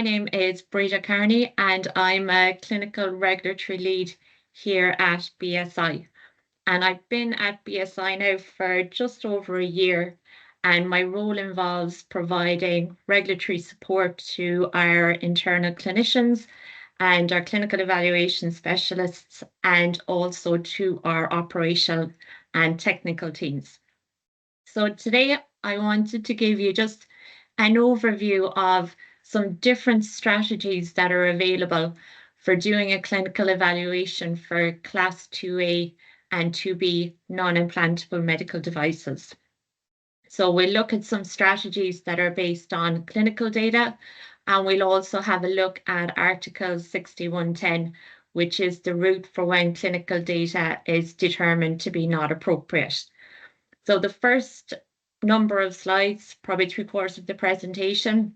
name is Breda Carney and I'm a clinical regulatory lead here at BSI. And I've been at BSI now for just over a year, and my role involves providing regulatory support to our internal clinicians and our clinical evaluation specialists, and also to our operational and technical teams. So today I wanted to give you just an overview of some different strategies that are available for doing a clinical evaluation for Class IIa and IIb non-implantable medical devices. So we'll look at some strategies that are based on clinical data, and we'll also have a look at Article 6110, which is the route for when clinical data is determined to be not appropriate. So the first number of slides, probably 3/4 of the presentation,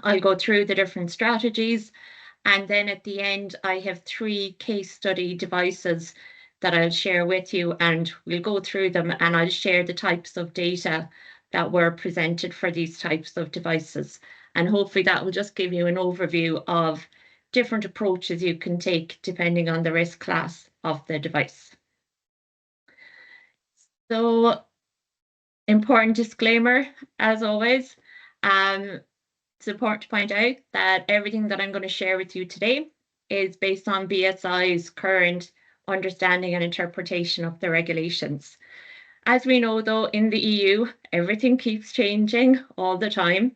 I'll go through the different strategies, and then at the end I have 3 case study devices that I'll share with you, and we'll go through them, and I'll share the types of data that were presented for these types of devices. And hopefully that will just give you an overview of different approaches you can take depending on the risk class of the device. So, important disclaimer, as always, it's important to point out that everything that I'm going to share with you today is based on BSI's current understanding and interpretation of the regulations. As we know, though, in the EU, everything keeps changing all the time.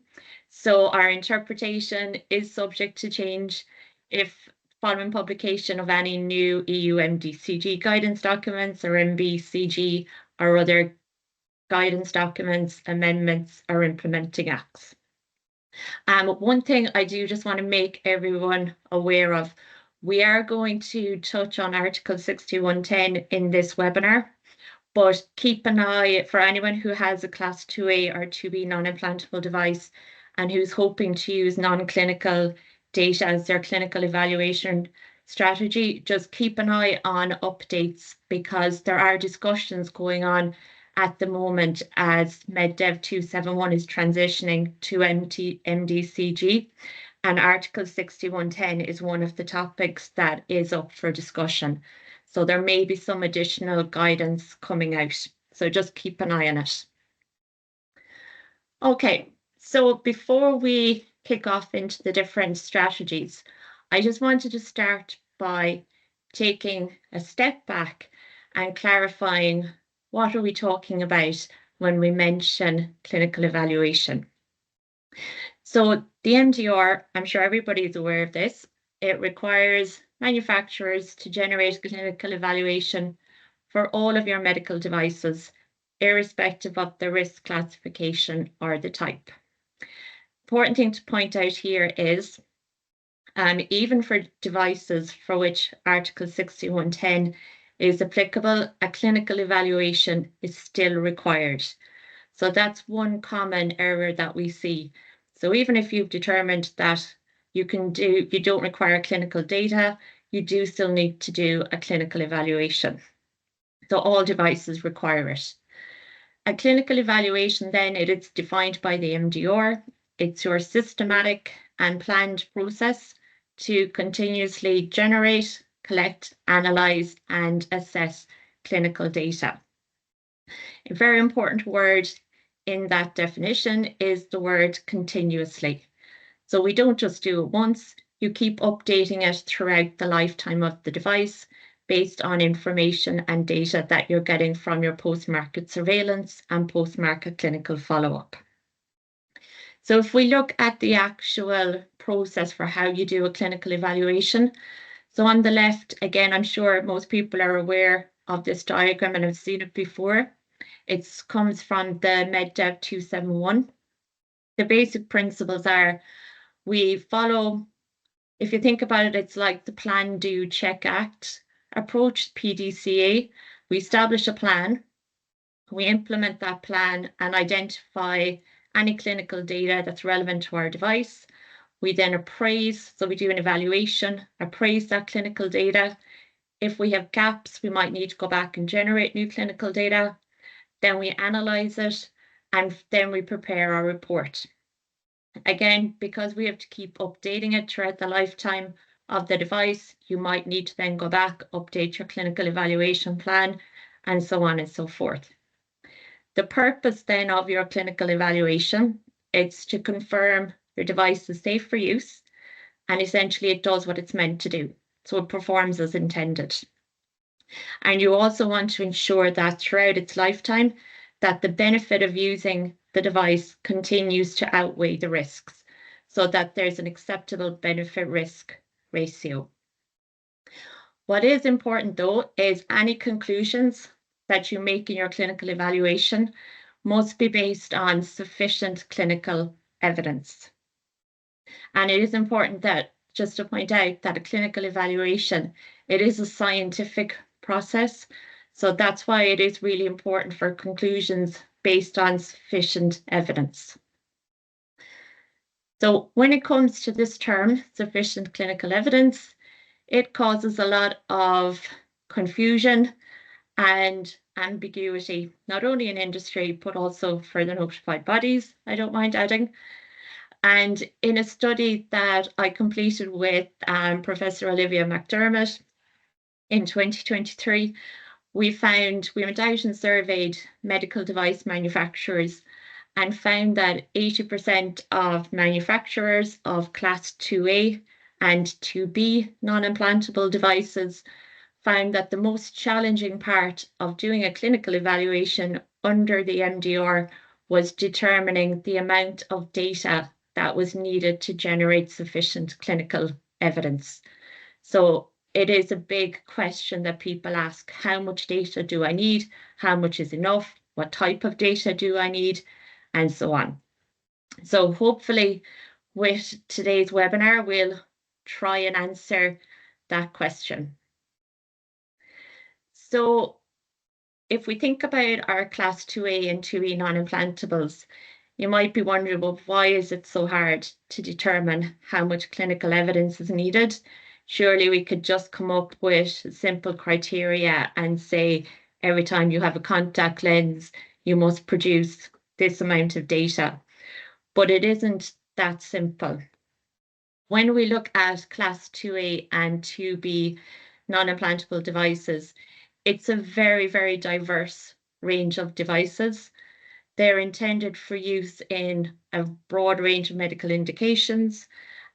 So our interpretation is subject to change if following publication of any new EU MDCG guidance documents or MBCG or other guidance documents, amendments, or implementing acts. One thing I do just want to make everyone aware of, we are going to touch on Article 6110 in this webinar, but keep an eye for anyone who has a Class IIa or IIb non-implantable device and who's hoping to use non-clinical data as their clinical evaluation strategy. Just keep an eye on updates, because there are discussions going on at the moment as MedDev 271 is transitioning to MDCG, and Article 6110 is one of the topics that is up for discussion. So there may be some additional guidance coming out, so just keep an eye on it. Okay, so before we kick off into the different strategies, I just wanted to start by taking a step back and clarifying what are we talking about when we mention clinical evaluation. So the MDR, I'm sure everybody is aware of this, it requires manufacturers to generate clinical evaluation for all of your medical devices, irrespective of the risk classification or the type. Important thing to point out here is, even for devices for which Article 6110 is applicable, a clinical evaluation is still required. So that's one common error that we see. So even if you've determined that you don't require clinical data, you do still need to do a clinical evaluation. So all devices require it. A clinical evaluation then, it is defined by the MDR. It's your systematic and planned process to continuously generate, collect, analyze, and assess clinical data. A very important word in that definition is the word continuously. So we don't just do it once, you keep updating it throughout the lifetime of the device based on information and data that you're getting from your post-market surveillance and post-market clinical follow-up. So if we look at the actual process for how you do a clinical evaluation, so on the left, again, I'm sure most people are aware of this diagram and have seen it before. It comes from the MedDev 271. The basic principles are, we follow, if you think about it, it's like the plan, do, check, act approach, PDCA. We establish a plan, we implement that plan and identify any clinical data that's relevant to our device. We then appraise, so we do an evaluation, appraise that clinical data. If we have gaps, we might need to go back and generate new clinical data. Then we analyze it, and then we prepare our report. Again, because we have to keep updating it throughout the lifetime of the device, you might need to then go back, update your clinical evaluation plan, and so on and so forth. The purpose then of your clinical evaluation is to confirm your device is safe for use, and essentially it does what it's meant to do. So it performs as intended. And you also want to ensure that throughout its lifetime, that the benefit of using the device continues to outweigh the risks, so that there's an acceptable benefit risk ratio. What is important though is any conclusions that you make in your clinical evaluation must be based on sufficient clinical evidence. And it is important that, just to point out, that a clinical evaluation, it is a scientific process. So that's why it is really important for conclusions based on sufficient evidence. So when it comes to this term, sufficient clinical evidence, it causes a lot of confusion and ambiguity, not only in industry, but also for the notified bodies, I don't mind adding. And in a study that I completed with Professor Olivia McDermott in 2023, we went out and surveyed medical device manufacturers and found that 80% of manufacturers of Class IIa and IIb non-implantable devices found that the most challenging part of doing a clinical evaluation under the MDR was determining the amount of data that was needed to generate sufficient clinical evidence. So it is a big question that people ask, how much data do I need? How much is enough? What type of data do I need? And so on. So hopefully with today's webinar, we'll try and answer that question. So if we think about our Class IIa and IIe non-implantables, you might be wondering, well, why is it so hard to determine how much clinical evidence is needed? Surely we could just come up with simple criteria and say, every time you have a contact lens, you must produce this amount of data. But it isn't that simple. When we look at Class IIa and IIb non-implantable devices, it's a very, very diverse range of devices. They're intended for use in a broad range of medical indications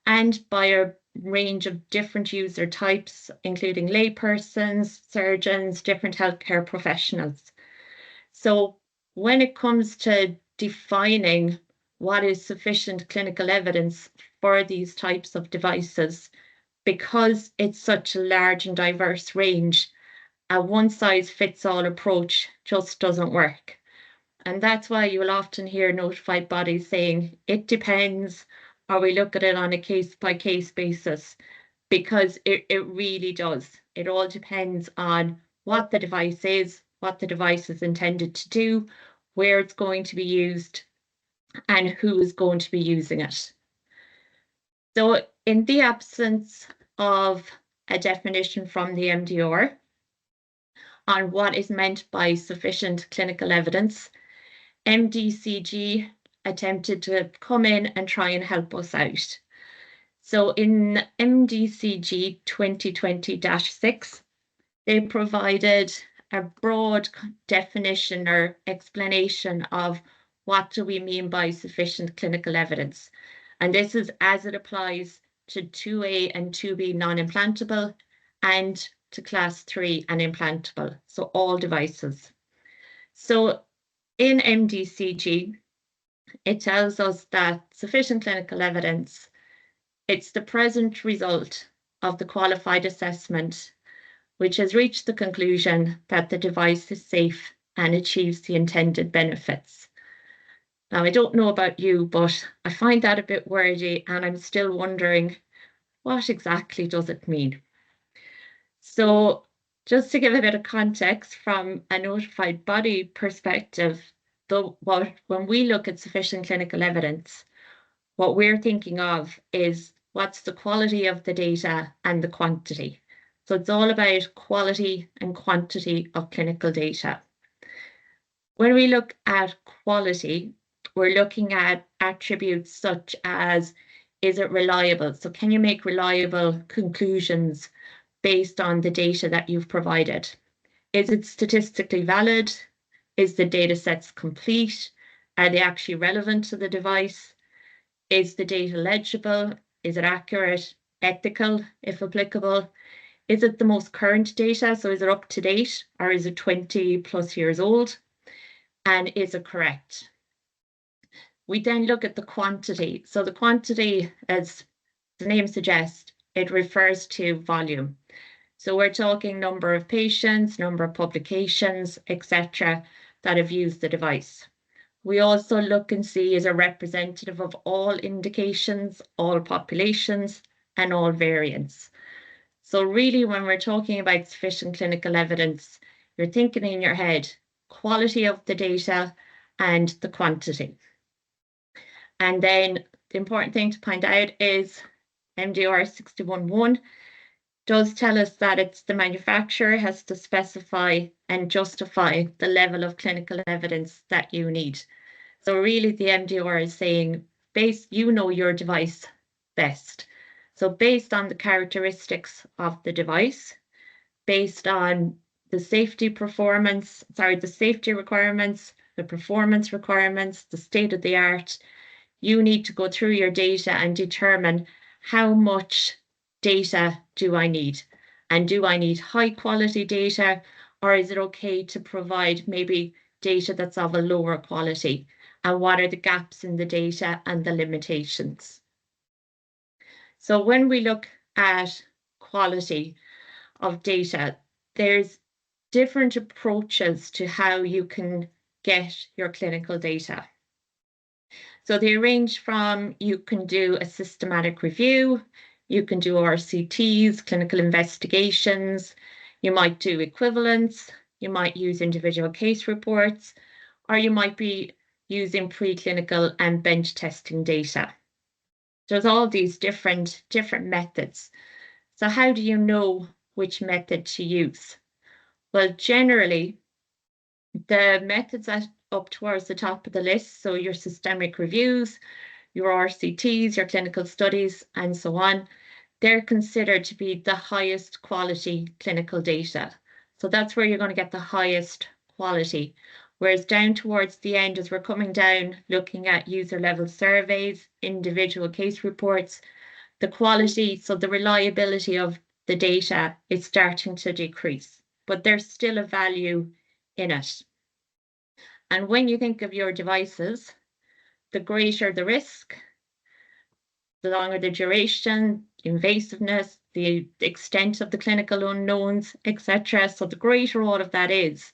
and by a range of different user types, including laypersons, surgeons, different healthcare professionals. So when it comes to defining what is sufficient clinical evidence for these types of devices, because it's such a large and diverse range, a one-size-fits-all approach just doesn't work. And that's why you will often hear notified bodies saying, it depends, or we look at it on a case-by-case basis, because it really does. It all depends on what the device is, what the device is intended to do, where it's going to be used, and who is going to be using it. So in the absence of a definition from the MDR on what is meant by sufficient clinical evidence, MDCG attempted to come in and try and help us out. So in MDCG 2020-6, they provided a broad definition or explanation of what do we mean by sufficient clinical evidence. And this is as it applies to 2A and 2B non-implantable and to Class 3 and implantable, so all devices. So in MDCG, it tells us that sufficient clinical evidence, it's the present result of the qualified assessment, which has reached the conclusion that the device is safe and achieves the intended benefits. Now, I don't know about you, but I find that a bit wordy, and I'm still wondering, what exactly does it mean? So just to give a bit of context from a notified body perspective, when we look at sufficient clinical evidence, what we're thinking of is what's the quality of the data and the quantity. So it's all about quality and quantity of clinical data. When we look at quality, we're looking at attributes such as, is it reliable? So can you make reliable conclusions based on the data that you've provided? Is it statistically valid? Is the data sets complete? Are they actually relevant to the device? Is the data legible? Is it accurate, ethical, if applicable? Is it the most current data? So is it up to date, or is it 20 plus years old? And is it correct? We then look at the quantity. So the quantity, as the name suggests, it refers to volume. So we're talking number of patients, number of publications, etc., that have used the device. We also look and see, is it representative of all indications, all populations, and all variants. So really, when we're talking about sufficient clinical evidence, you're thinking in your head, quality of the data and the quantity. And then the important thing to point out is MDR 611 does tell us that it's the manufacturer has to specify and justify the level of clinical evidence that you need. So really the MDR is saying, you know your device best. So based on the characteristics of the device, based on the safety requirements, the performance requirements, the state of the art, you need to go through your data and determine how much data do I need? And do I need high quality data, or is it okay to provide maybe data that's of a lower quality? And what are the gaps in the data and the limitations? So when we look at quality of data, there's different approaches to how you can get your clinical data. So they range from, you can do a systematic review, you can do RCTs, clinical investigations, you might do equivalence, you might use individual case reports, or you might be using preclinical and bench testing data. There's all these different methods. So how do you know which method to use? Well, generally, the methods up towards the top of the list, so your systemic reviews, your RCTs, your clinical studies, and so on, they're considered to be the highest quality clinical data. So that's where you're going to get the highest quality. Whereas down towards the end, as we're coming down, looking at user level surveys, individual case reports, the quality, so the reliability of the data is starting to decrease, but there's still a value in it. And when you think of your devices, the greater the risk, the longer the duration, invasiveness, the extent of the clinical unknowns, etc. So the greater all of that is,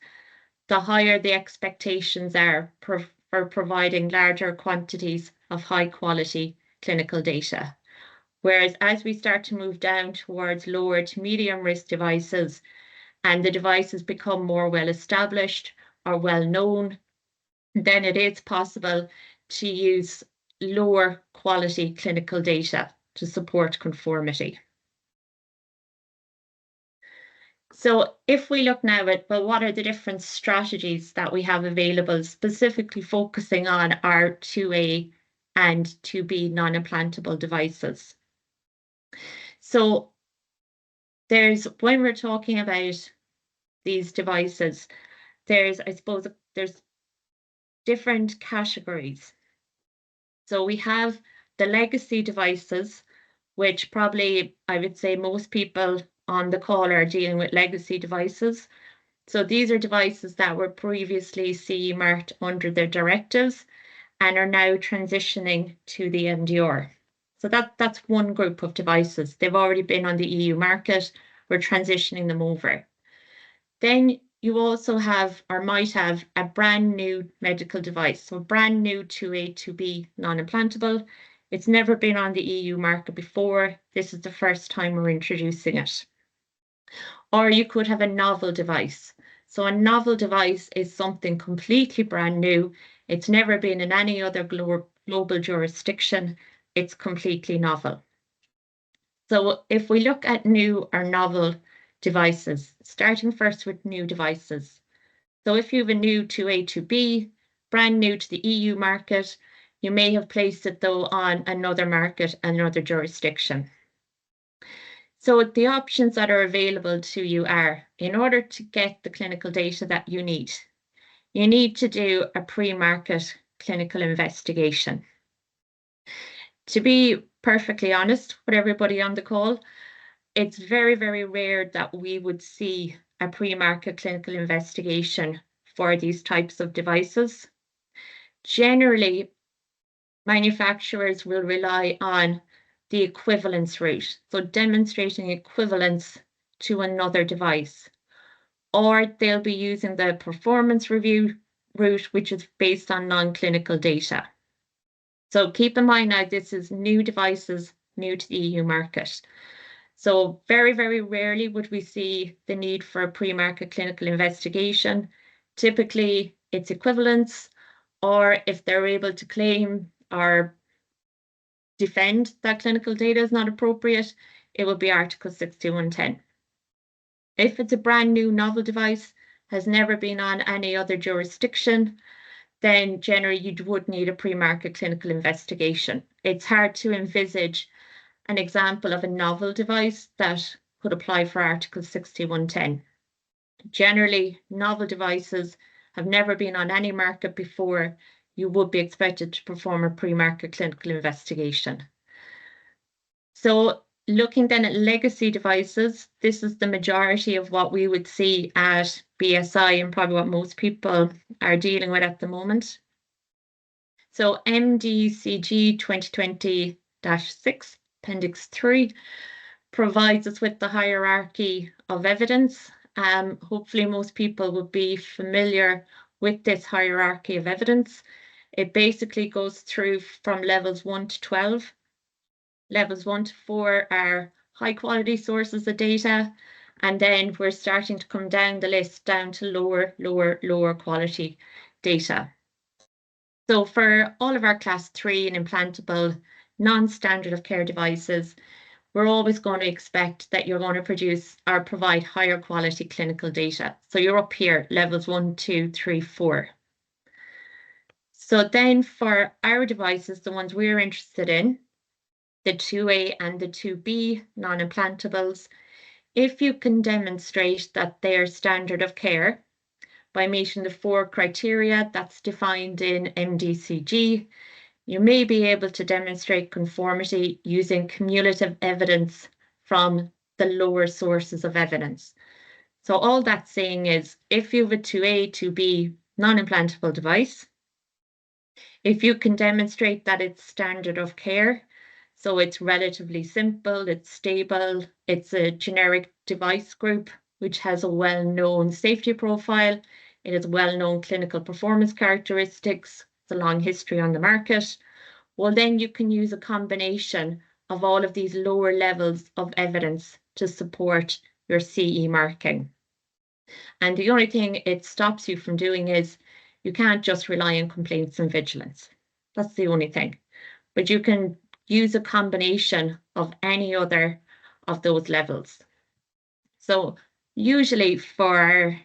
the higher the expectations are for providing larger quantities of high quality clinical data. Whereas as we start to move down towards lower to medium risk devices, and the devices become more well established or well known, then it is possible to use lower quality clinical data to support conformity. So if we look now at, well, what are the different strategies that we have available, specifically focusing on our IIa and IIb non-implantable devices. So when we're talking about these devices, I suppose there's different categories. So we have the legacy devices, which probably I would say most people on the call are dealing with legacy devices. So these are devices that were previously CE marked under their directives and are now transitioning to the MDR. So that's one group of devices. They've already been on the EU market. We're transitioning them over. Then you also have, or might have, a brand new medical device. So brand new IIa IIb non-implantable. It's never been on the EU market before. This is the first time we're introducing it. Or you could have a novel device. So a novel device is something completely brand new. It's never been in any other global jurisdiction. It's completely novel. So if we look at new or novel devices, starting first with new devices. So if you have a new IIa IIb, brand new to the EU market. You may have placed it though on another market, another jurisdiction. So the options that are available to you are, in order to get the clinical data that you need to do a pre-market clinical investigation. To be perfectly honest with everybody on the call, it's very, very rare that we would see a pre-market clinical investigation for these types of devices. Generally, manufacturers will rely on the equivalence route, so demonstrating equivalence to another device, or they'll be using the performance review route, which is based on non-clinical data. So keep in mind now, this is new devices, new to the EU market. So very, very rarely would we see the need for a pre-market clinical investigation. Typically, it's equivalence, or if they're able to claim or defend that clinical data is not appropriate, it will be Article 6110. If it's a brand new novel device, has never been on any other jurisdiction, then generally you would need a pre-market clinical investigation. It's hard to envisage an example of a novel device that could apply for Article 6110. Generally, novel devices have never been on any market before. You would be expected to perform a pre-market clinical investigation. So looking then at legacy devices, this is the majority of what we would see at BSI and probably what most people are dealing with at the moment. So MDCG 2020-6, Appendix 3, provides us with the hierarchy of evidence. Hopefully most people would be familiar with this hierarchy of evidence. It basically goes through from levels 1 to 12. Levels 1 to 4 are high quality sources of data, and then we're starting to come down the list down to lower quality data. So for all of our class 3 and implantable non-standard of care devices, we're always going to expect that you're going to produce or provide higher quality clinical data. So you're up here, levels 1, 2, 3, 4. So then for our devices, the ones we're interested in, the 2A and the 2B non-implantables, if you can demonstrate that they're standard of care by meeting the 4 criteria that's defined in MDCG, you may be able to demonstrate conformity using cumulative evidence from the lower sources of evidence. So all that's saying is, if you have a 2A, 2B non-implantable device, if you can demonstrate that it's standard of care, so it's relatively simple, it's stable, it's a generic device group, which has a well-known safety profile, it has well-known clinical performance characteristics, it's a long history on the market, well, then you can use a combination of all of these lower levels of evidence to support your CE marking. And the only thing it stops you from doing is you can't just rely on complaints and vigilance. That's the only thing. But you can use a combination of any other of those levels. So usually for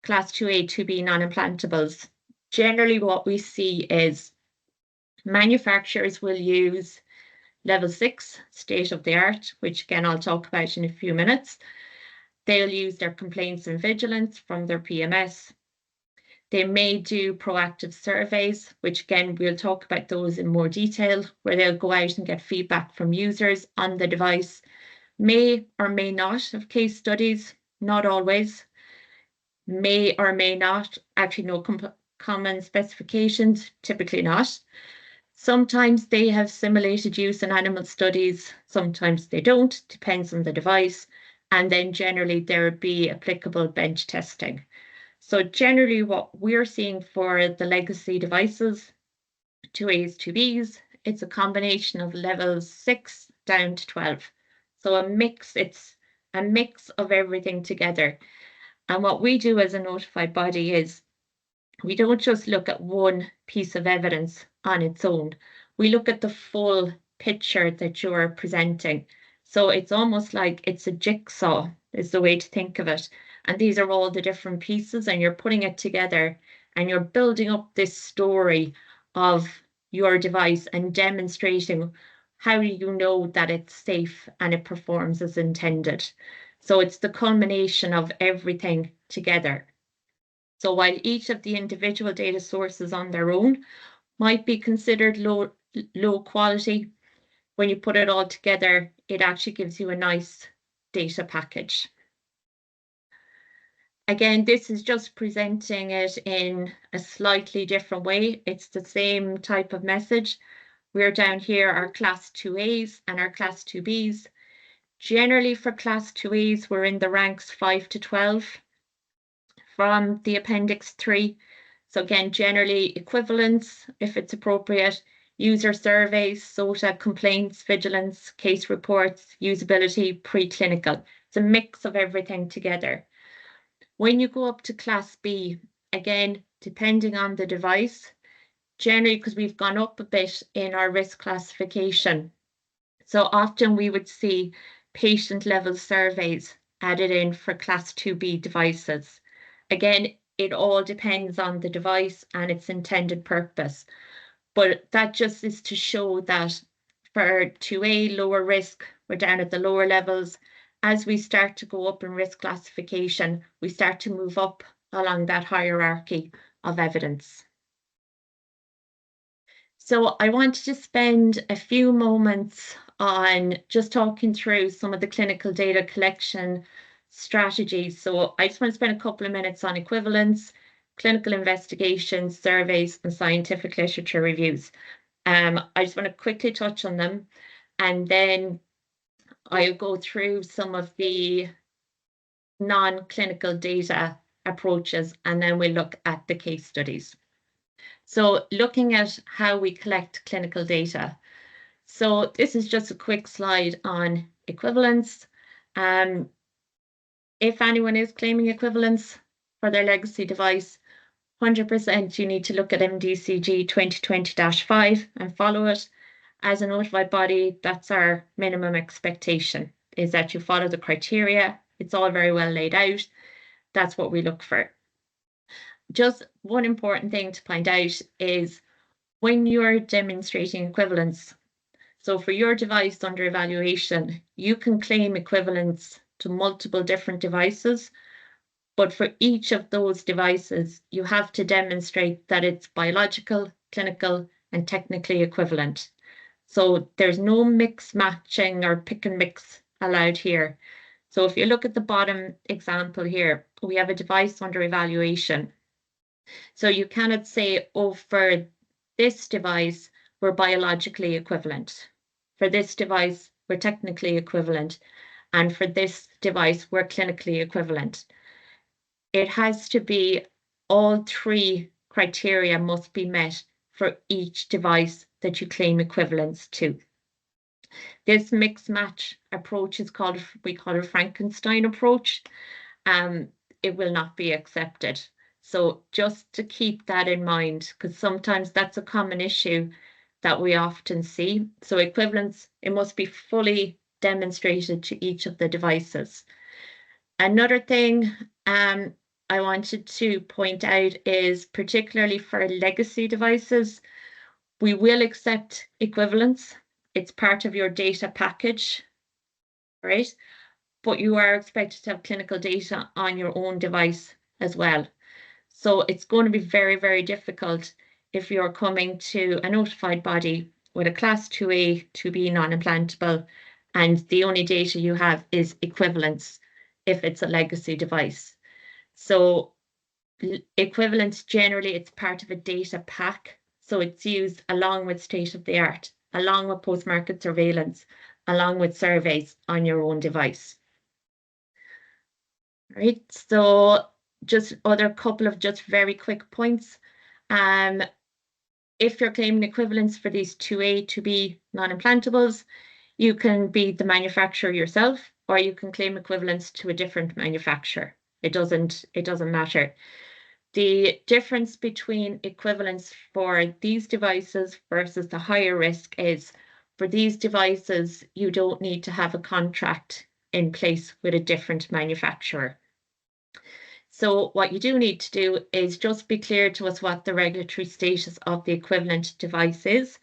class 2A, 2B non-implantables, generally what we see is manufacturers will use level 6, state of the art, which again I'll talk about in a few minutes. They'll use their complaints and vigilance from their PMS. They may do proactive surveys, which again, we'll talk about those in more detail, where they'll go out and get feedback from users on the device. May or may not have case studies, not always. May or may not, actually no common specifications, typically not. Sometimes they have simulated use in animal studies, sometimes they don't, depends on the device. And then generally there would be applicable bench testing. So generally what we're seeing for the legacy devices, 2As, 2Bs, it's a combination of levels 6 down to 12. So it's a mix of everything together. And what we do as a notified body is we don't just look at one piece of evidence on its own. We look at the full picture that you're presenting. So it's almost like it's a jigsaw is the way to think of it. And these are all the different pieces and you're putting it together and you're building up this story of your device and demonstrating how you know that it's safe and it performs as intended. So it's the culmination of everything together. So while each of the individual data sources on their own might be considered low quality, when you put it all together, it actually gives you a nice data package. Again, this is just presenting it in a slightly different way. It's the same type of message. We're down here, our Class IIas and our Class IIbs. Generally for Class IIas, we're in the ranks 5 to 12 from the Appendix 3. So again, generally equivalence, if it's appropriate, user surveys, SOTA, complaints, vigilance, case reports, usability, preclinical. It's a mix of everything together. When you go up to Class B, again, depending on the device, generally because we've gone up a bit in our risk classification. So often we would see patient level surveys added in for Class IIb devices. Again, it all depends on the device and its intended purpose. But that just is to show that for 2A, lower risk, we're down at the lower levels. As we start to go up in risk classification, we start to move up along that hierarchy of evidence. So I wanted to spend a few moments on just talking through some of the clinical data collection strategies. So I just want to spend a couple of minutes on equivalence, clinical investigations, surveys, and scientific literature reviews. I just want to quickly touch on them, and then I'll go through some of the non-clinical data approaches, and then we'll look at the case studies. So looking at how we collect clinical data. So this is just a quick slide on equivalence. If anyone is claiming equivalence for their legacy device, 100% you need to look at MDCG 2020-5 and follow it. As a notified body, that's our minimum expectation, is that you follow the criteria. It's all very well laid out. That's what we look for. Just one important thing to point out is when you're demonstrating equivalence, so for your device under evaluation, you can claim equivalence to multiple different devices, but for each of those devices, you have to demonstrate that it's biological, clinical, and technically equivalent. So there's no mix matching or pick and mix allowed here. So if you look at the bottom example here, we have a device under evaluation. So you cannot say, oh, for this device, we're biologically equivalent. For this device, we're technically equivalent. And for this device, we're clinically equivalent. It has to be all three criteria must be met for each device that you claim equivalence to. This mix match approach is called, we call it Frankenstein approach. It will not be accepted. So just to keep that in mind, because sometimes that's a common issue that we often see. So equivalence, it must be fully demonstrated to each of the devices. Another thing I wanted to point out is particularly for legacy devices, we will accept equivalence. It's part of your data package, right? But you are expected to have clinical data on your own device as well. So it's going to be very, very difficult if you're coming to a notified body with a Class IIa, IIb non-implantable, and the only data you have is equivalence if it's a legacy device. So equivalence, generally, it's part of a data pack. So it's used along with state-of-the-art, along with post-market surveillance, along with surveys on your own device. Right, so just other couple of just very quick points. If you're claiming equivalence for these 2A, 2B non-implantables, you can be the manufacturer yourself, or you can claim equivalence to a different manufacturer. It doesn't matter. The difference between equivalence for these devices versus the higher risk is for these devices, you don't need to have a contract in place with a different manufacturer. So what you do need to do is just be clear to us what the regulatory status of the equivalent device is.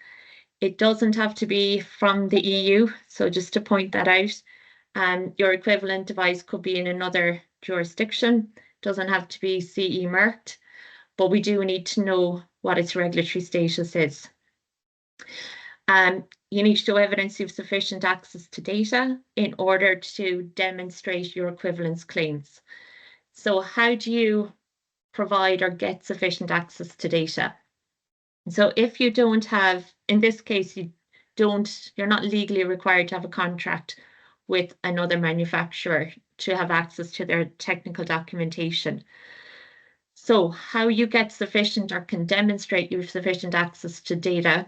It doesn't have to be from the EU, so just to point that out. Your equivalent device could be in another jurisdiction, doesn't have to be CE marked, but we do need to know what its regulatory status is. You need to show evidence you have sufficient access to data in order to demonstrate your equivalence claims. So how do you provide or get sufficient access to data? So if you don't have, in this case, you're not legally required to have a contract with another manufacturer to have access to their technical documentation. So how you get sufficient or can demonstrate you have sufficient access to data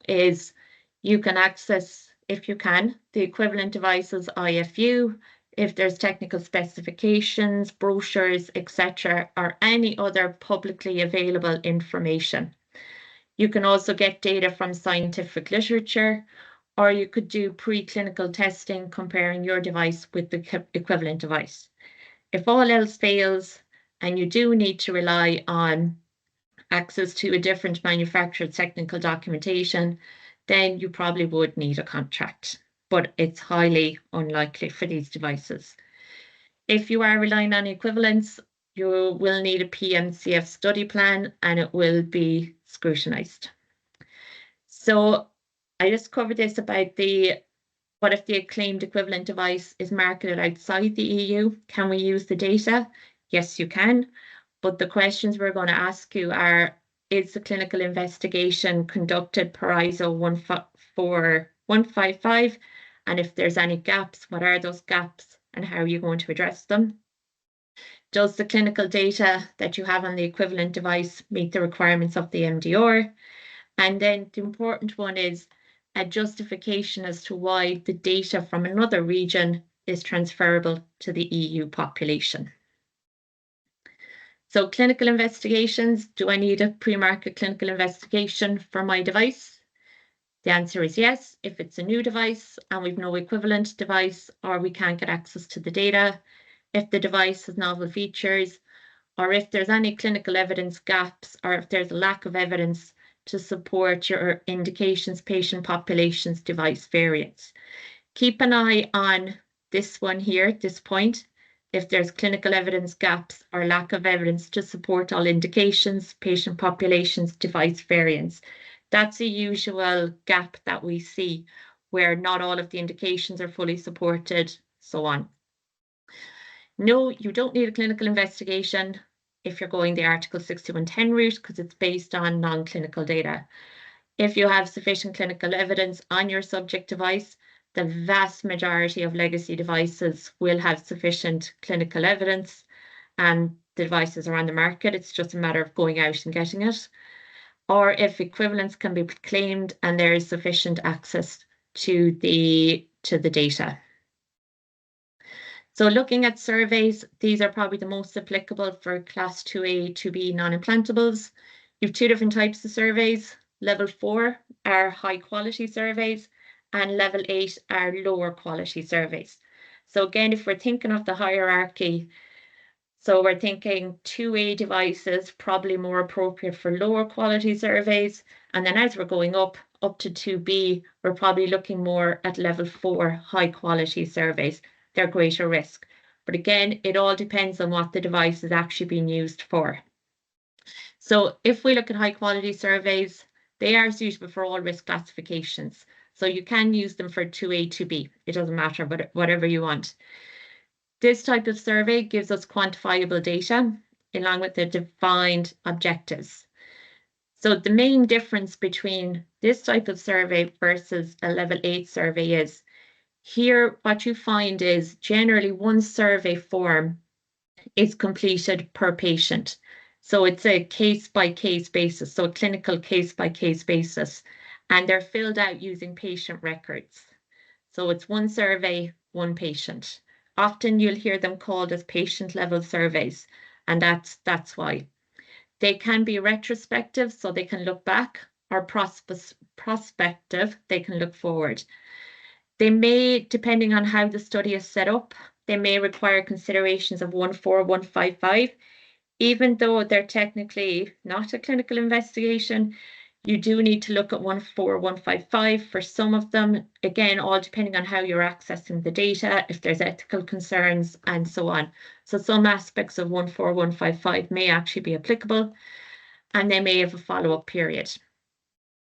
is you can access, if you can, the equivalent devices IFU, if there's technical specifications, brochures, etc., or any other publicly available information. You can also get data from scientific literature, or you could do preclinical testing comparing your device with the equivalent device. If all else fails, and you do need to rely on access to a different manufacturer's technical documentation, then you probably would need a contract, but it's highly unlikely for these devices. If you are relying on equivalence, you will need a PMCF study plan and it will be scrutinized. So I just covered this about what if the claimed equivalent device is marketed outside the EU? Can we use the data? Yes, you can. But the questions we're going to ask you are, is the clinical investigation conducted per ISO 14155? And if there's any gaps, what are those gaps and how are you going to address them? Does the clinical data that you have on the equivalent device meet the requirements of the MDR? And then the important one is a justification as to why the data from another region is transferable to the EU population. So clinical investigations, do I need a pre-market clinical investigation for my device? The answer is yes, if it's a new device and we've no equivalent device or we can't get access to the data, if the device has novel features, or if there's any clinical evidence gaps, or if there's a lack of evidence to support your indications, patient populations, device variants. Keep an eye on this one here, this point. If there's clinical evidence gaps or lack of evidence to support all indications, patient populations, device variants. That's a usual gap that we see where not all of the indications are fully supported, so on. No, you don't need a clinical investigation if you're going the Article 6110 route because it's based on non-clinical data. If you have sufficient clinical evidence on your subject device, the vast majority of legacy devices will have sufficient clinical evidence and the devices are on the market. It's just a matter of going out and getting it. Or if equivalence can be claimed and there is sufficient access to the data. So looking at surveys, these are probably the most applicable for Class IIa, IIb non-implantables. You have two different types of surveys. Level 4 are high quality surveys and level 8 are lower quality surveys. So again, if we're thinking of the hierarchy, so we're thinking 2A devices, probably more appropriate for lower quality surveys. And then as we're going up to 2B, we're probably looking more at level 4 high quality surveys. They're greater risk. But again, it all depends on what the device is actually being used for. So if we look at high quality surveys, they are suitable for all risk classifications. So you can use them for 2A, 2B. It doesn't matter, but whatever you want. This type of survey gives us quantifiable data along with the defined objectives. So the main difference between this type of survey versus a level 8 survey is here what you find is generally one survey form is completed per patient. So it's a case-by-case basis, so a clinical case-by-case basis, and they're filled out using patient records. So it's one survey, one patient. Often you'll hear them called as patient-level surveys, and that's why. They can be retrospective, so they can look back, or prospective, they can look forward. They may, depending on how the study is set up, they may require considerations of 14155 Even though they're technically not a clinical investigation, you do need to look at 14155 for some of them. Again, all depending on how you're accessing the data, if there's ethical concerns and so on. So some aspects of 14155 may actually be applicable and they may have a follow-up period.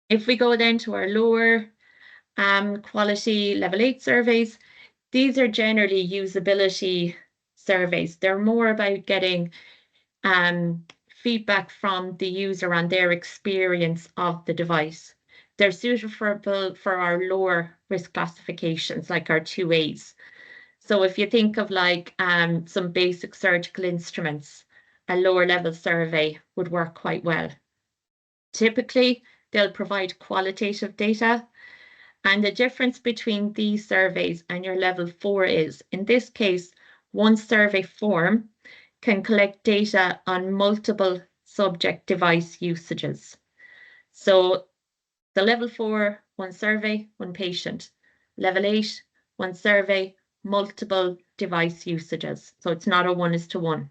If we go then to our lower quality level 8 surveys, these are generally usability surveys. They're more about getting feedback from the user on their experience of the device. They're suitable for our lower risk classifications, like our 2As. So if you think of like some basic surgical instruments, a lower level survey would work quite well. Typically, they'll provide qualitative data. And the difference between these surveys and your level 4 is, in this case, one survey form can collect data on multiple subject device usages. So the level 4, one survey, one patient. Level 8, one survey, multiple device usages. So it's not a 1:1.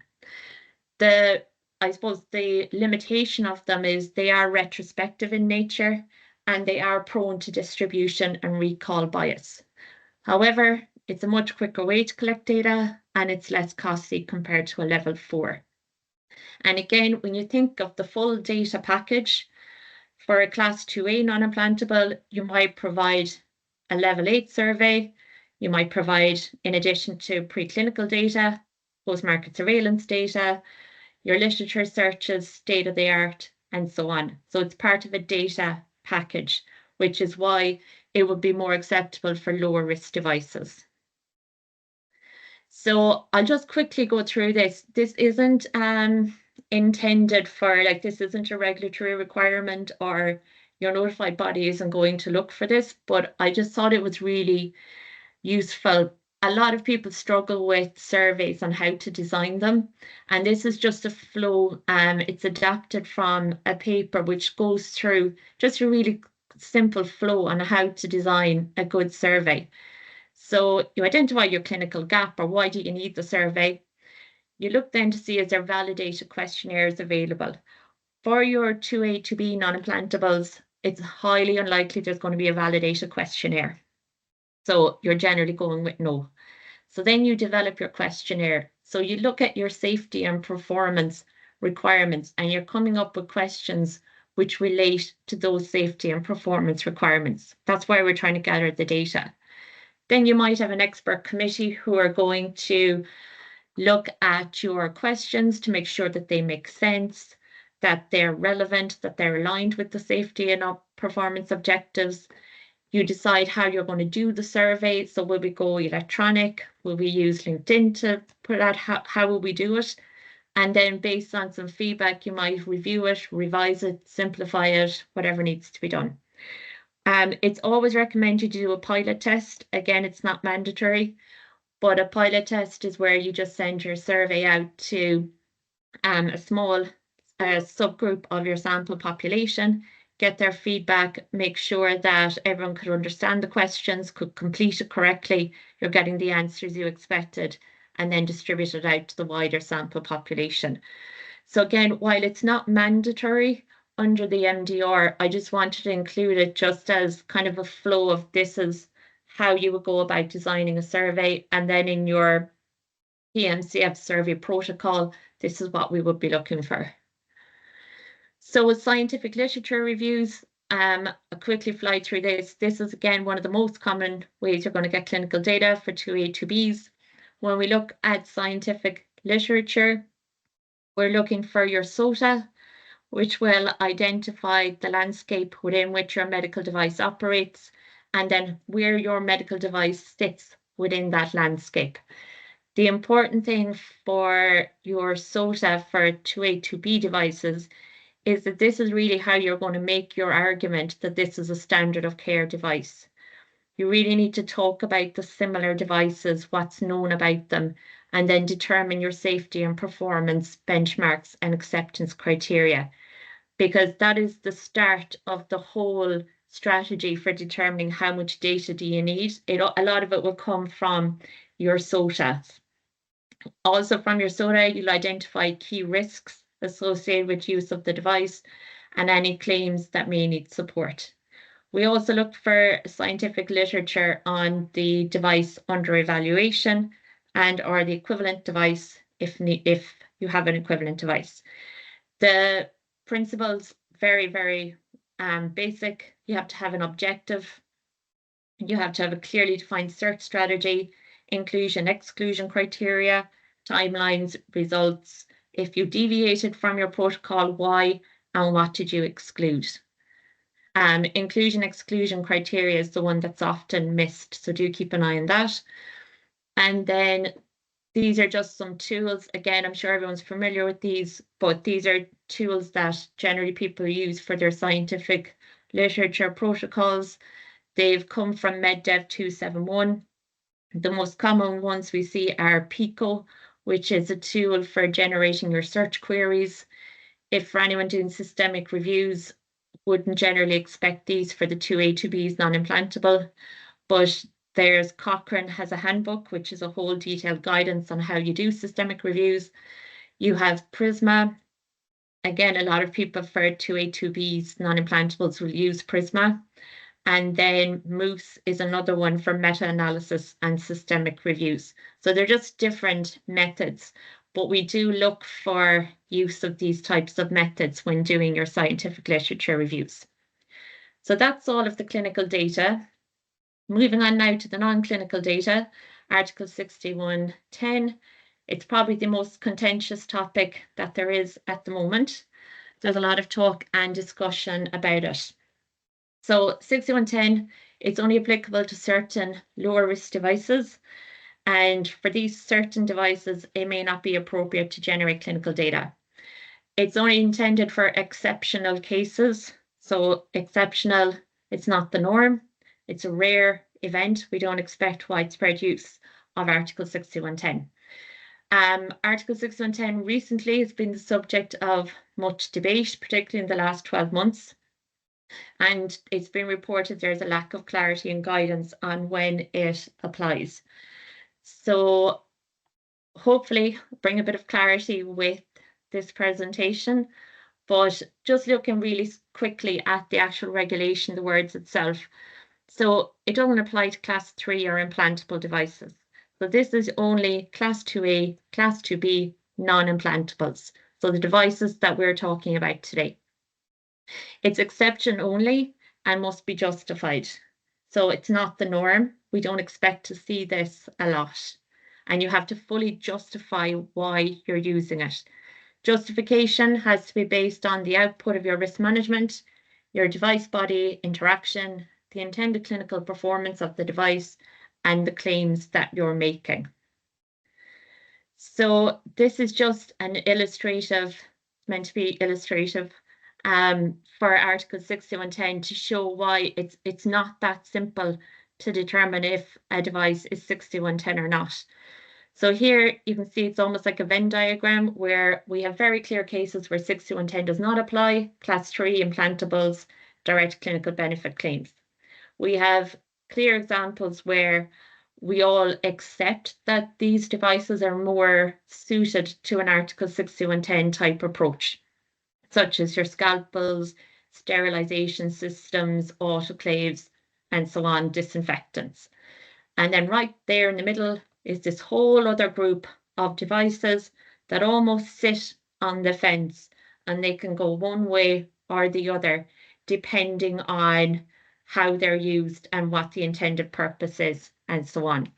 I suppose the limitation of them is they are retrospective in nature and they are prone to distribution and recall bias. However, it's a much quicker way to collect data and it's less costly compared to a level 4. And again, when you think of the full data package for a Class IIa non-implantable, you might provide a level 8 survey. You might provide, in addition to preclinical data, post-market surveillance data, your literature searches, state of the art, and so on. So it's part of a data package, which is why it would be more acceptable for lower risk devices. So I'll just quickly go through this. This isn't intended for, like, this isn't a regulatory requirement or your notified body isn't going to look for this, but I just thought it was really useful. A lot of people struggle with surveys on how to design them, and this is just a flow. It's adapted from a paper which goes through just a really simple flow on how to design a good survey. So you identify your clinical gap, or why do you need the survey? You look then to see is there validated questionnaires available. For your 2A, 2B non-implantables, it's highly unlikely there's going to be a validated questionnaire. So you're generally going with no. So then you develop your questionnaire. So you look at your safety and performance requirements and you're coming up with questions which relate to those safety and performance requirements. That's why we're trying to gather the data. Then you might have an expert committee who are going to look at your questions to make sure that they make sense, that they're relevant, that they're aligned with the safety and performance objectives. You decide how you're going to do the survey. So will we go electronic? Will we use LinkedIn to put out how will we do it? And then based on some feedback, you might review it, revise it, simplify it, whatever needs to be done. It's always recommended you do a pilot test. Again, it's not mandatory, but a pilot test is where you just send your survey out to a small subgroup of your sample population, get their feedback, make sure that everyone could understand the questions, could complete it correctly, you're getting the answers you expected, and then distribute it out to the wider sample population. So again, while it's not mandatory under the MDR, I just wanted to include it just as kind of a flow of this is how you would go about designing a survey, and then in your PMCF survey protocol, this is what we would be looking for. So with scientific literature reviews, I'll quickly fly through this. This is again one of the most common ways you're going to get clinical data for 2A, 2Bs. When we look at scientific literature, we're looking for your SOTA, which will identify the landscape within which your medical device operates, and then where your medical device sits within that landscape. The important thing for your SOTA for 2A, 2B devices is that this is really how you're going to make your argument that this is a standard of care device. You really need to talk about the similar devices, what's known about them, and then determine your safety and performance benchmarks and acceptance criteria, because that is the start of the whole strategy for determining how much data do you need. A lot of it will come from your SOTA. Also from your SOTA, you'll identify key risks associated with use of the device and any claims that may need support. We also look for scientific literature on the device under evaluation and or the equivalent device if you have an equivalent device. The principles very basic. You have to have an objective. You have to have a clearly defined search strategy, inclusion, exclusion criteria, timelines, results. If you deviated from your protocol, why and what did you exclude? Inclusion, exclusion criteria is the one that's often missed, so do keep an eye on that. And then these are just some tools. Again, I'm sure everyone's familiar with these, but these are tools that generally people use for their scientific literature protocols. They've come from MedDev 271. The most common ones we see are PICO, which is a tool for generating your search queries. If for anyone doing systemic reviews, wouldn't generally expect these for the IIa IIb's non-implantable, but there's Cochrane has a handbook, which is a whole detailed guidance on how you do systemic reviews. You have Prisma. Again, a lot of people for IIa IIb's non-implantables will use Prisma. And then Moose is another one for meta-analysis and systemic reviews. So they're just different methods, but we do look for use of these types of methods when doing your scientific literature reviews. So that's all of the clinical data. Moving on now to the non-clinical data, Article 6110. It's probably the most contentious topic that there is at the moment. There's a lot of talk and discussion about it. So 6110, it's only applicable to certain lower risk devices. And for these certain devices, it may not be appropriate to generate clinical data. It's only intended for exceptional cases. So exceptional, it's not the norm. It's a rare event. We don't expect widespread use of Article 6110. Article 6110 recently has been the subject of much debate, particularly in the last 12 months. And it's been reported there's a lack of clarity and guidance on when it applies. So hopefully bring a bit of clarity with this presentation, but just looking really quickly at the actual regulation, the words itself. So it doesn't apply to Class 3 or implantable devices. So this is only Class 2A, Class 2B non-implantables. So the devices that we're talking about today. It's exception only and must be justified. So it's not the norm. We don't expect to see this a lot. And you have to fully justify why you're using it. Justification has to be based on the output of your risk management, your device body interaction, the intended clinical performance of the device, and the claims that you're making. So this is just an illustrative, meant to be illustrative, for Article 6110 to show why it's not that simple to determine if a device is 6110 or not. So here you can see it's almost like a Venn diagram where we have very clear cases where 6110 does not apply, Class 3 implantables, direct clinical benefit claims. We have clear examples where we all accept that these devices are more suited to an Article 6110 type approach, such as your scalpels, sterilization systems, autoclaves, and so on, disinfectants. And then right there in the middle is this whole other group of devices that almost sit on the fence, and they can go one way or the other, depending on how they're used and what the intended purpose is, and so on.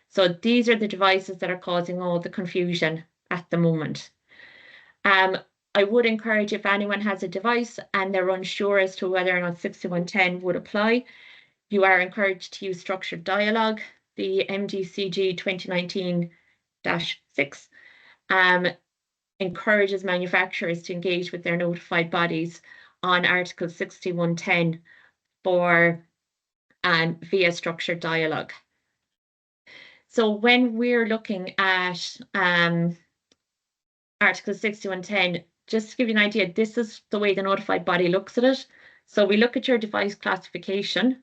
So these are the devices that are causing all the confusion at the moment. I would encourage, if anyone has a device and they're unsure as to whether or not 6110 would apply, you are encouraged to use structured dialogue. The MDCG 2019-6 encourages manufacturers to engage with their notified bodies on Article 6110 for via structured dialogue. So when we're looking at Article 6110, just to give you an idea, this is the way the notified body looks at it. So we look at your device classification.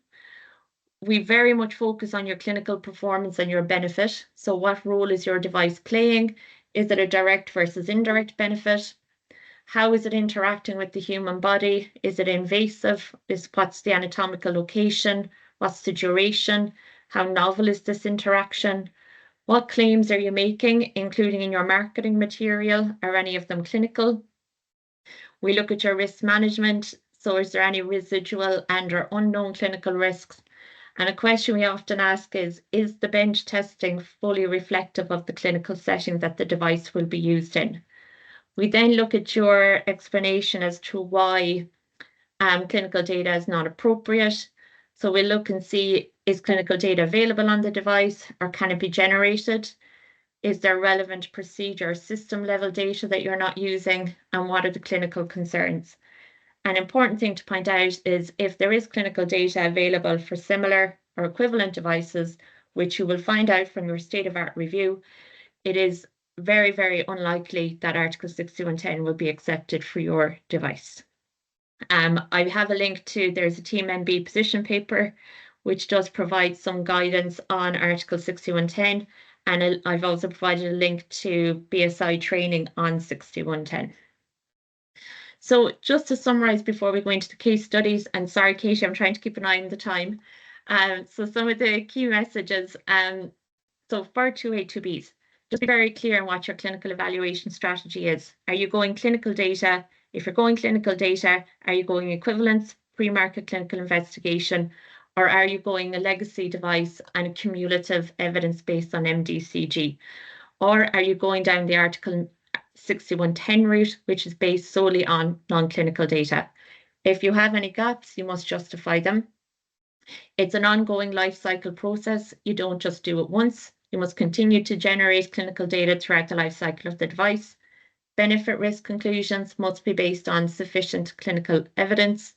We very much focus on your clinical performance and your benefit. So what role is your device playing? Is it a direct versus indirect benefit? How is it interacting with the human body? Is it invasive? What's the anatomical location? What's the duration? How novel is this interaction? What claims are you making, including in your marketing material? Are any of them clinical? We look at your risk management. So is there any residual and/or unknown clinical risks? And a question we often ask is the bench testing fully reflective of the clinical setting that the device will be used in? We then look at your explanation as to why clinical data is not appropriate. So we'll look and see, is clinical data available on the device or can it be generated? Is there relevant procedure or system level data that you're not using? And what are the clinical concerns? An important thing to point out is if there is clinical data available for similar or equivalent devices, which you will find out from your state of art review, it is very, very unlikely that Article 6110 will be accepted for your device. I have a link to, there's a Team MB position paper, which does provide some guidance on Article 6110, and I've also provided a link to BSI training on 6110. So just to summarize before we go into the case studies, and sorry, Katie, I'm trying to keep an eye on the time. So some of the key messages. So for 2A, 2Bs, just be very clear on what your clinical evaluation strategy is. Are you going clinical data? If you're going clinical data, are you going equivalence, pre-market clinical investigation, or are you going a legacy device and a cumulative evidence based on MDCG? Or are you going down the Article 6110 route, which is based solely on non-clinical data? If you have any gaps, you must justify them. It's an ongoing life cycle process. You don't just do it once. You must continue to generate clinical data throughout the life cycle of the device. Benefit risk conclusions must be based on sufficient clinical evidence.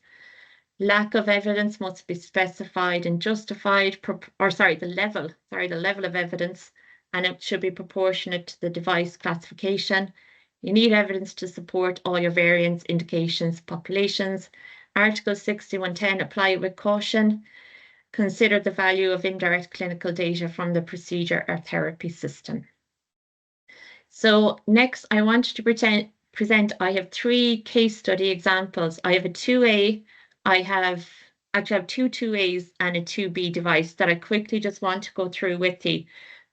Lack of evidence must be specified and justified, the level of evidence, and it should be proportionate to the device classification. You need evidence to support all your variants, indications, populations. Article 6110, apply it with caution. Consider the value of indirect clinical data from the procedure or therapy system. So next, I want to present, I have 3 case study examples. I have a 2A, I have two 2As and a 2B device that I quickly just want to go through with you.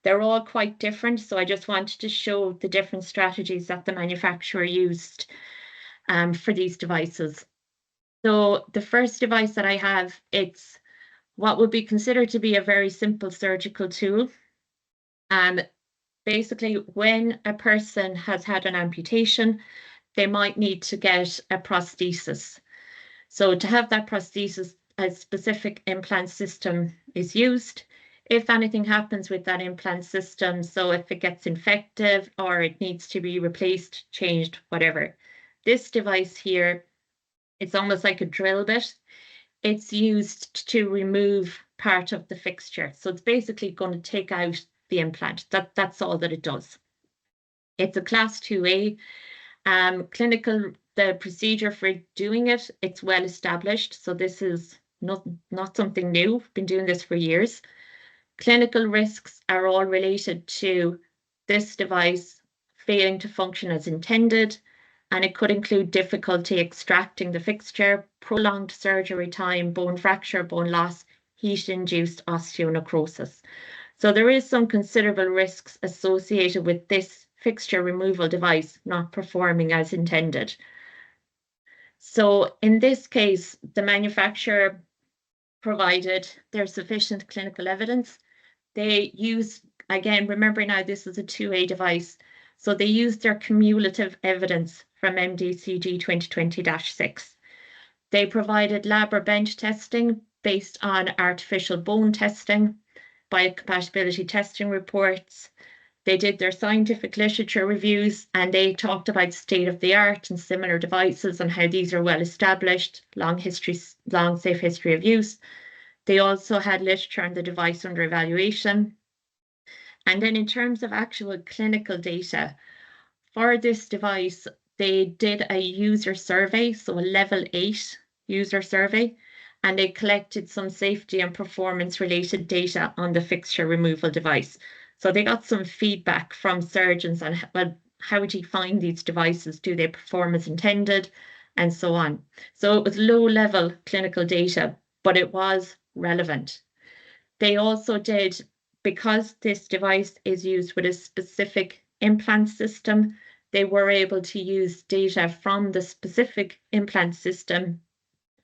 They're all quite different, so I just wanted to show the different strategies that the manufacturer used for these devices. So the first device that I have, it's what would be considered to be a very simple surgical tool. Basically, when a person has had an amputation, they might need to get a prosthesis. So to have that prosthesis, a specific implant system is used. If anything happens with that implant system, so if it gets infected or it needs to be replaced, changed, whatever. This device here, it's almost like a drill bit. It's used to remove part of the fixture. So it's basically going to take out the implant. That's all that it does. It's a Class IIa. Clinical, the procedure for doing it, it's well established. So this is not something new. We've been doing this for years. Clinical risks are all related to this device failing to function as intended, and it could include difficulty extracting the fixture, prolonged surgery time, bone fracture, bone loss, heat-induced osteonecrosis. So there is some considerable risks associated with this fixture removal device not performing as intended. So in this case, the manufacturer provided their sufficient clinical evidence. They use, again, remember now this is a 2A device, so they used their cumulative evidence from MDCG 2020-6. They provided lab or bench testing based on artificial bone testing, biocompatibility testing reports. They did their scientific literature reviews, and they talked about state of the art and similar devices and how these are well established, long safe history of use. They also had literature on the device under evaluation. And then in terms of actual clinical data, for this device, they did a user survey, so a level 8 user survey, and they collected some safety and performance related data on the fixture removal device. So they got some feedback from surgeons on, well, how do you find these devices? Do they perform as intended? And so on. So it was low-level clinical data, but it was relevant. They also did, because this device is used with a specific implant system, they were able to use data from the specific implant system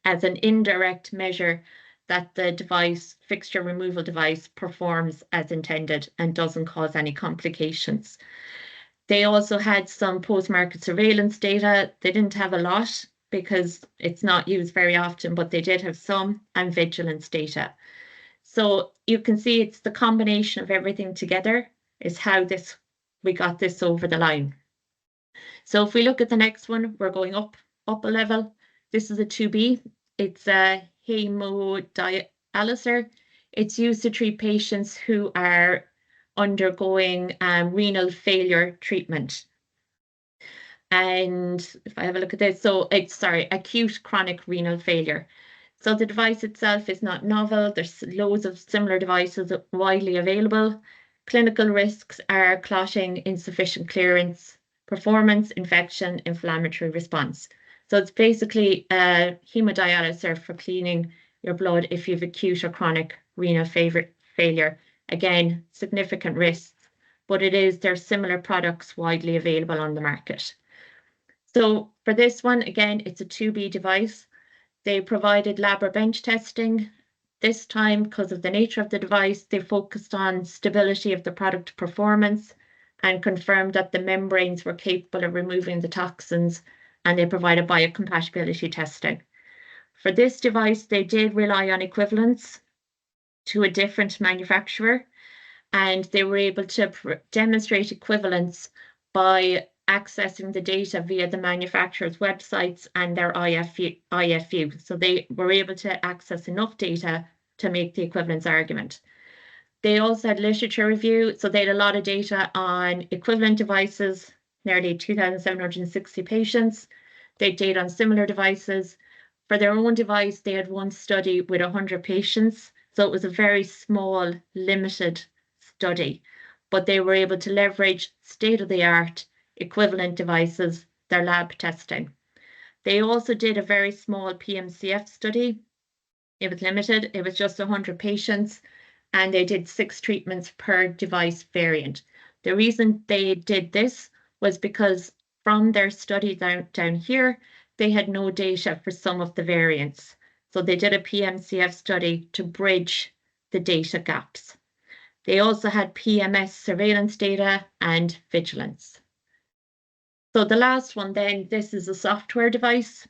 as an indirect measure that the device, fixture removal device, performs as intended and doesn't cause any complications. They also had some post-market surveillance data. They didn't have a lot because it's not used very often, but they did have some, and vigilance data. So you can see it's the combination of everything together is how we got this over the line. So if we look at the next one, we're going up a level. This is a 2B. It's a hemodialyser. It's used to treat patients who are undergoing renal failure treatment. And if I have a look at this, so it's, acute chronic renal failure. So the device itself is not novel. There's loads of similar devices widely available. Clinical risks are clotting, insufficient clearance, performance, infection, inflammatory response. So it's basically a hemodialyser for cleaning your blood if you have acute or chronic renal failure. Again, significant risks, but there's similar products widely available on the market. So for this one, again, it's a 2B device. They provided lab or bench testing. This time, because of the nature of the device, they focused on stability of the product performance and confirmed that the membranes were capable of removing the toxins, and they provided biocompatibility testing. For this device, they did rely on equivalence to a different manufacturer, and they were able to demonstrate equivalence by accessing the data via the manufacturer's websites and their IFU. So they were able to access enough data to make the equivalence argument. They also had literature review. So they had a lot of data on equivalent devices, nearly 2,760 patients. They had data on similar devices. For their own device, they had one study with 100 patients. So it was a very small, limited study, but they were able to leverage state-of-the-art equivalent devices, their lab testing. They also did a very small PMCF study. It was limited, it was just 100 patients, and they did 6 treatments per device variant. The reason they did this was because from their study down here, they had no data for some of the variants. So they did a PMCF study to bridge the data gaps. They also had PMS surveillance data and vigilance. So the last one then, this is a software device.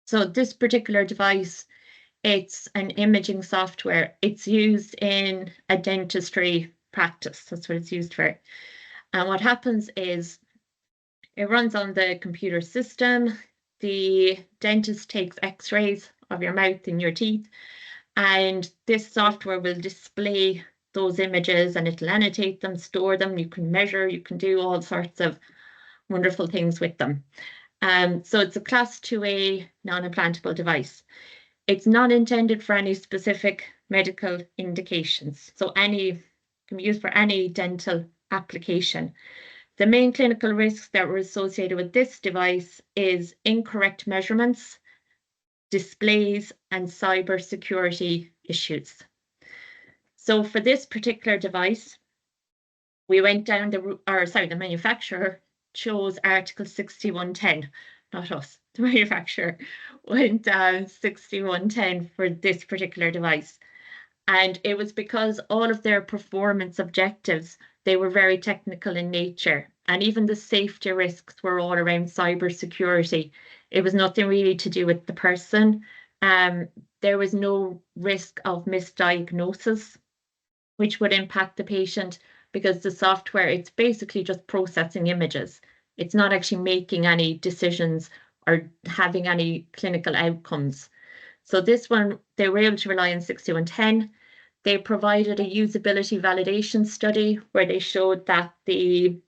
So this particular device, it's an imaging software. It's used in a dentistry practice. That's what it's used for. And what happens is it runs on the computer system. The dentist takes x-rays of your mouth and your teeth, and this software will display those images, and it'll annotate them, store them. You can measure, you can do all sorts of wonderful things with them. So it's a Class IIa non-implantable device. It's not intended for any specific medical indications. So can be used for any dental application. The main clinical risks that were associated with this device is incorrect measurements, displays, and cybersecurity issues. So for this particular device, we went down the manufacturer chose Article 6110, not us. The manufacturer went down 6110 for this particular device. And it was because all of their performance objectives, they were very technical in nature. And even the safety risks were all around cybersecurity. It was nothing really to do with the person. There was no risk of misdiagnosis, which would impact the patient, because the software, it's basically just processing images. It's not actually making any decisions or having any clinical outcomes. So this one, they were able to rely on 6110. They provided a usability validation study where they showed that the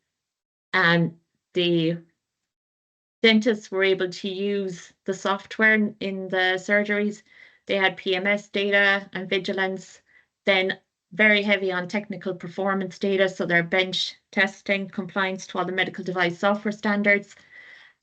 dentists were able to use the software in the surgeries. They had PMS data and vigilance. Then very heavy on technical performance data, so they're bench testing compliance to all the medical device software standards,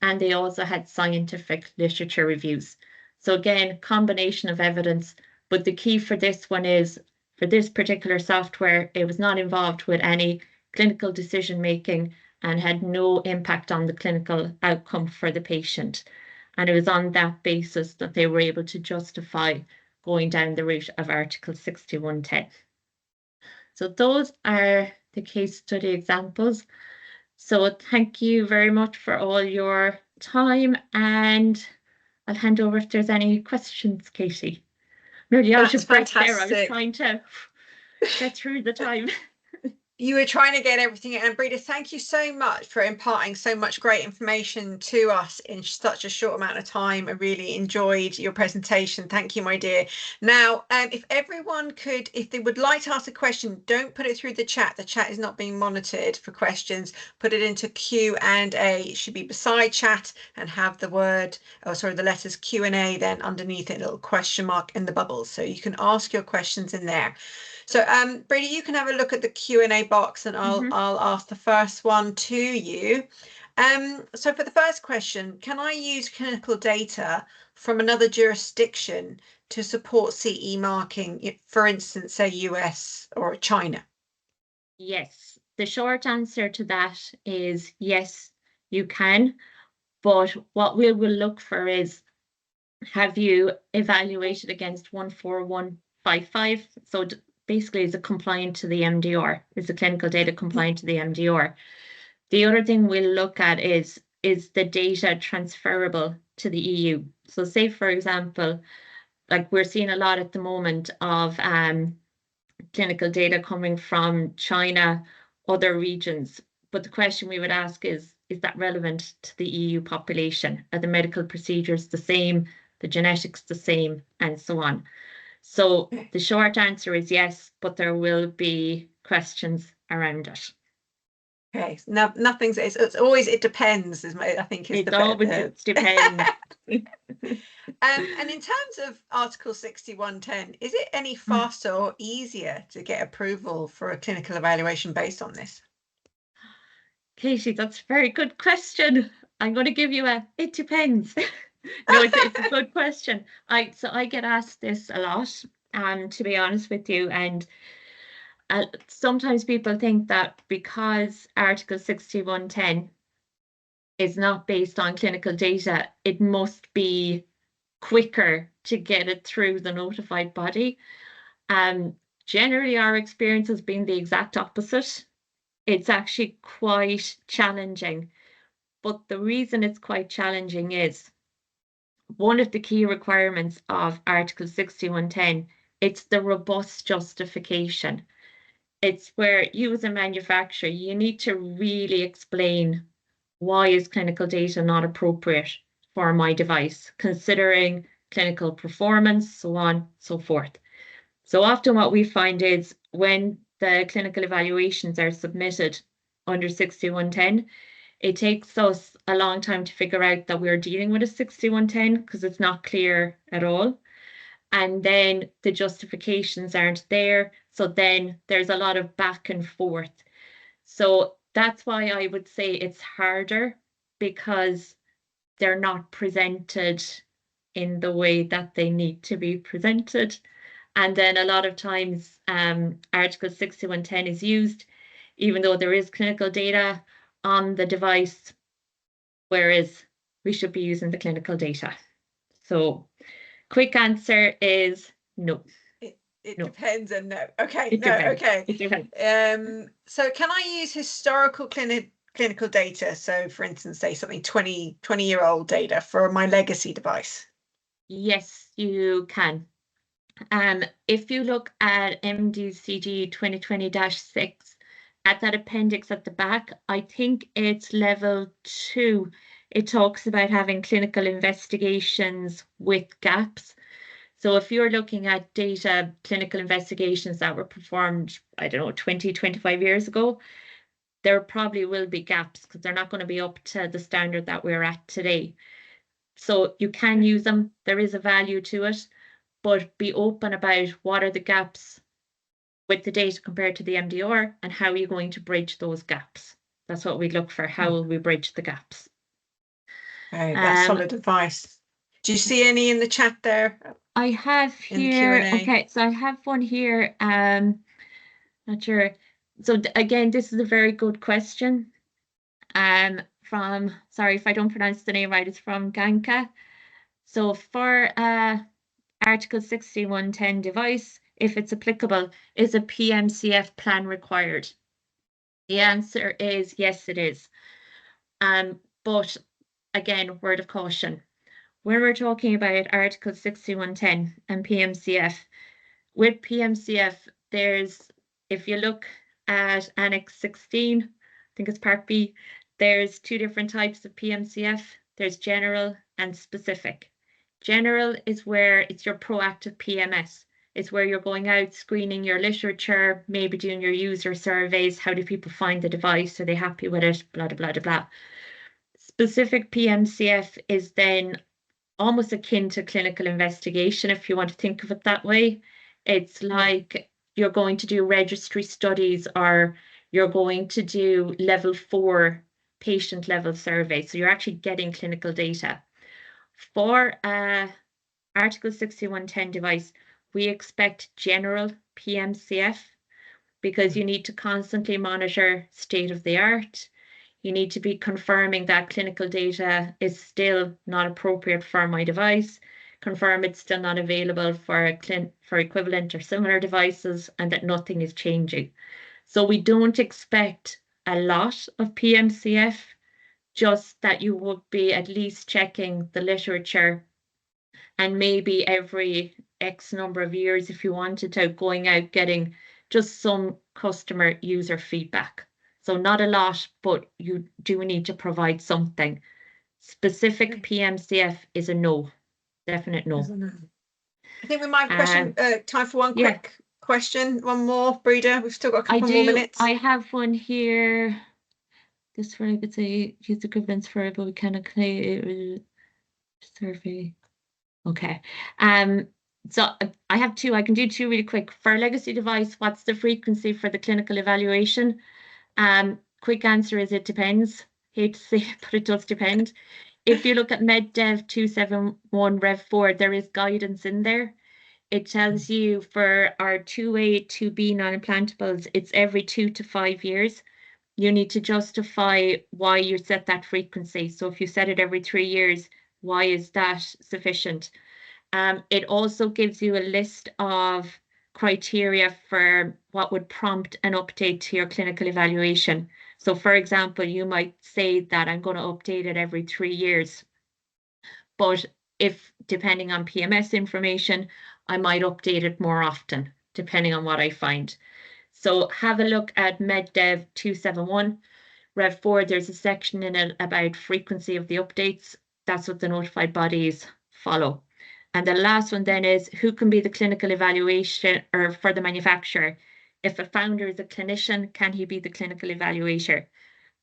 and they also had scientific literature reviews. So again, combination of evidence, but the key for this one is, for this particular software, it was not involved with any clinical decision making and had no impact on the clinical outcome for the patient. And it was on that basis that they were able to justify going down the route of Article 6110. So those are the case study examples. So thank you very much for all your time, and I'll hand over if there's any questions, Katie. Nearly out of breath there. I was trying to get through the time. You were trying to get everything in. And Breda, thank you so much for imparting so much great information to us in such a short amount of time. I really enjoyed your presentation. Thank you, my dear. Now, if everyone could, if they would like to ask a question, don't put it through the chat. The chat is not being monitored for questions. Put it into Q&A. It should be beside chat and have the word, the letters Q&A, then underneath it, a little question mark in the bubbles. So you can ask your questions in there. So Brady, you can have a look at the Q&A box, and I'll ask the first one to you. So for the first question, can I use clinical data from another jurisdiction to support CE marking, for instance, say US or China? Yes, the short answer to that is yes, you can. But what we will look for is, have you evaluated against 14155? So basically, is it compliant to the MDR? Is the clinical data compliant to the MDR? The other thing we'll look at is the data transferable to the EU? So say, for example, like we're seeing a lot at the moment of clinical data coming from China, other regions. But the question we would ask is that relevant to the EU population? Are the medical procedures the same, the genetics the same, and so on? So the short answer is yes, but there will be questions around it. Okay, no, nothing's, it's always, it depends, I think is it always depends. And in terms of Article 6110, is it any faster or easier to get approval for a clinical evaluation based on this? Katie, that's a very good question. I'm going to give you it depends. No, it's a good question. So I get asked this a lot, to be honest with you, and sometimes people think that because Article 6110 is not based on clinical data, it must be quicker to get it through the notified body. Generally, our experience has been the exact opposite. It's actually quite challenging. But the reason it's quite challenging is one of the key requirements of Article 6110, it's the robust justification. It's where you as a manufacturer, you need to really explain why is clinical data not appropriate for my device, considering clinical performance, so on, so forth. So often what we find is when the clinical evaluations are submitted under 6110, it takes us a long time to figure out that we're dealing with a 6110 because it's not clear at all. And then the justifications aren't there. So then there's a lot of back and forth. So that's why I would say it's harder, because they're not presented in the way that they need to be presented. And then a lot of times Article 6110 is used, even though there is clinical data on the device, whereas we should be using the clinical data. So quick answer is no. It depends, and no. Okay, it no, depends. okay. It depends. So can I use historical clinical data? So for instance, say something 20-year-old data for my legacy device? Yes, you can. If you look at MDCG 2020-6, at that appendix at the back, I think it's level 2. It talks about having clinical investigations with gaps. So if you're looking at data, clinical investigations that were performed, I don't know, 20, 25 years ago, there probably will be gaps because they're not going to be up to the standard that we're at today. So you can use them. There is a value to it, but be open about what are the gaps with the data compared to the MDR, and how are you going to bridge those gaps? That's what we look for. How will we bridge the gaps? Okay, that's solid advice. Do you see any in the chat there? I have here, okay, so I have one here, not sure. So again, this is a very good question. From, sorry if I don't pronounce the name right, it's from Ganka. So for Article 6110 device, if it's applicable, is a PMCF plan required? The answer is yes, it is. But again, word of caution. When we're talking about Article 6110 and PMCF, with PMCF, there's, if you look at Annex 16, I think it's Part B, there's two different types of PMCF. There's general and specific. General is where it's your proactive PMS. It's where you're going out, screening your literature, maybe doing your user surveys. How do people find the device? Are they happy with it? Blah, blah, blah, blah. Specific PMCF is then almost akin to clinical investigation, if you want to think of it that way. It's like you're going to do registry studies, or you're going to do level 4 patient level survey. So you're actually getting clinical data. For Article 6110 device, we expect general PMCF, because you need to constantly monitor state of the art. You need to be confirming that clinical data is still not appropriate for my device, confirm it's still not available for equivalent or similar devices, and that nothing is changing. So we don't expect a lot of PMCF, just that you would be at least checking the literature, and maybe every X number of years, if you wanted to, going out getting just some customer user feedback. So not a lot, but you do need to provide something. Specific PMCF is a no, definite no. I think we might have time for one quick question, one more, Breda. We've still got a couple more minutes. I have one here. This one I could say use equivalence for it, but we cannot claim survey. Okay. So I have two. I can do two really quick. For a legacy device, what's the frequency for the clinical evaluation? Quick answer is it depends. Hate to say it, but it does depend. If you look at MedDev 271 Rev 4, there is guidance in there. It tells you for our IIa, IIb non-implantables, it's every 2 to 5 years. You need to justify why you set that frequency. So if you set it every 3 years, why is that sufficient? It also gives you a list of criteria for what would prompt an update to your clinical evaluation. So for example, you might say that I'm going to update it every 3 years. But if, depending on PMS information, I might update it more often, depending on what I find. So have a look at MedDev 271. Rev 4, there's a section in it about frequency of the updates. That's what the notified bodies follow. And the last one then is, who can be the clinical evaluation or for the manufacturer? If a founder is a clinician, can he be the clinical evaluator?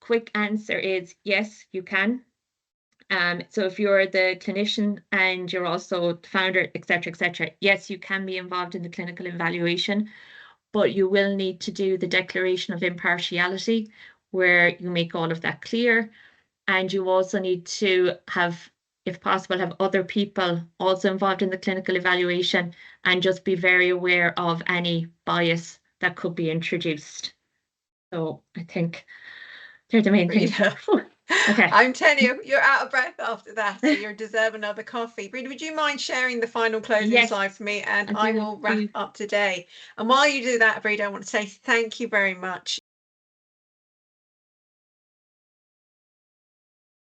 Quick answer is yes, you can. So if you're the clinician and you're also the founder, etc., yes, you can be involved in the clinical evaluation, but you will need to do the declaration of impartiality, where you make all of that clear. And you also need to have, if possible, have other people also involved in the clinical evaluation, and just be very aware of any bias that could be introduced. So I think they're the main things. Okay. I'm telling you, you're out of breath after that, so you deserve another coffee. Breda, would you mind sharing the final closing slide for me, and I will wrap up today. And while you do that, Breda, I want to say thank you very much.